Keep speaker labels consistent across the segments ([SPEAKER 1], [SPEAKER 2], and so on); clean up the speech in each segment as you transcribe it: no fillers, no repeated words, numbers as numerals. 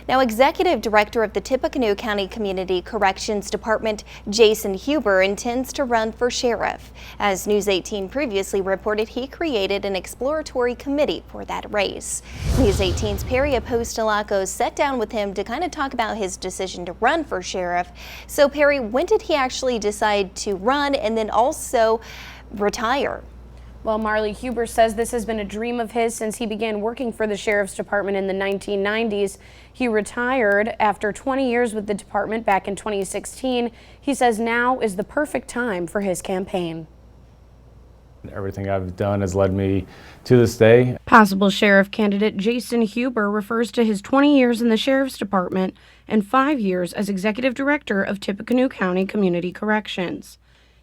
[SPEAKER 1] Now, Executive Director of the Tippecanoe County Community Corrections Department, Jason Huber, intends to run for sheriff. As News 18 previously reported, he created an exploratory committee for that race. News 18's Perry Apostolakos sat down with him to kind of talk about his decision to run for sheriff. So, Perry, when did he actually decide to run and then also retire?
[SPEAKER 2] Well, Marley, Huber says this has been a dream of his since he began working for the Sheriff's Department in the 1990s. He retired after 20 years with the department back in 2016. He says now is the perfect time for his campaign.
[SPEAKER 3] Everything I've done has led me to this day.
[SPEAKER 2] Possible sheriff candidate Jason Huber refers to his 20 years in the Sheriff's Department and 5 years as Executive Director of Tippecanoe County Community Corrections.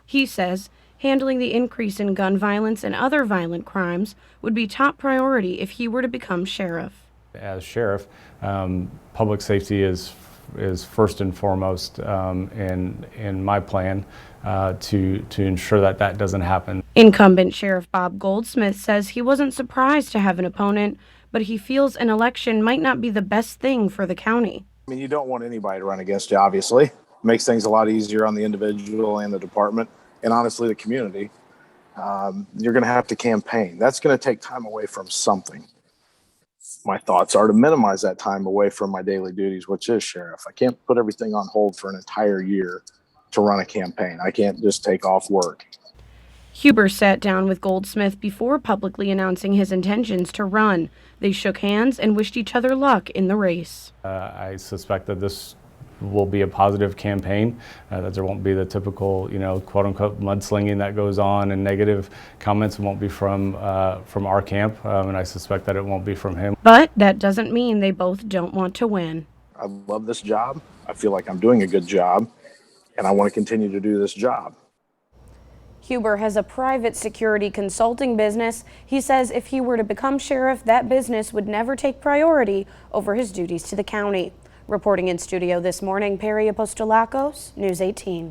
[SPEAKER 2] He says handling the increase in gun violence and other violent crimes would be top priority if he were to become sheriff.
[SPEAKER 3] As sheriff, public safety is first and foremost in my plan to ensure that that doesn't happen.
[SPEAKER 2] Incumbent Sheriff Bob Goldsmith says he wasn't surprised to have an opponent, but he feels an election might not be the best thing for the county.
[SPEAKER 4] I mean, you don't want anybody to run against you, obviously. It makes things a lot easier on the individual and the department, and honestly the community. You're going to have to campaign. That's going to take time away from something. My thoughts are to minimize that time away from my daily duties, which is sheriff. I can't put everything on hold for an entire year to run a campaign. I can't just take off work.
[SPEAKER 2] Huber sat down with Goldsmith before publicly announcing his intentions to run. They shook hands and wished each other luck in the race.
[SPEAKER 3] I suspect that this will be a positive campaign, that there won't be the typical, quote-unquote mudslinging that goes on, and negative comments won't be from our camp, and I suspect that it won't be from him.
[SPEAKER 2] But that doesn't mean they both don't want to win.
[SPEAKER 4] I love this job. I feel like I'm doing a good job, and I want to continue to do this job.
[SPEAKER 2] Huber has a private security consulting business. He says if he were to become sheriff, that business would never take priority over his duties to the county. Reporting in studio this morning, Perry Apostolakos, News 18.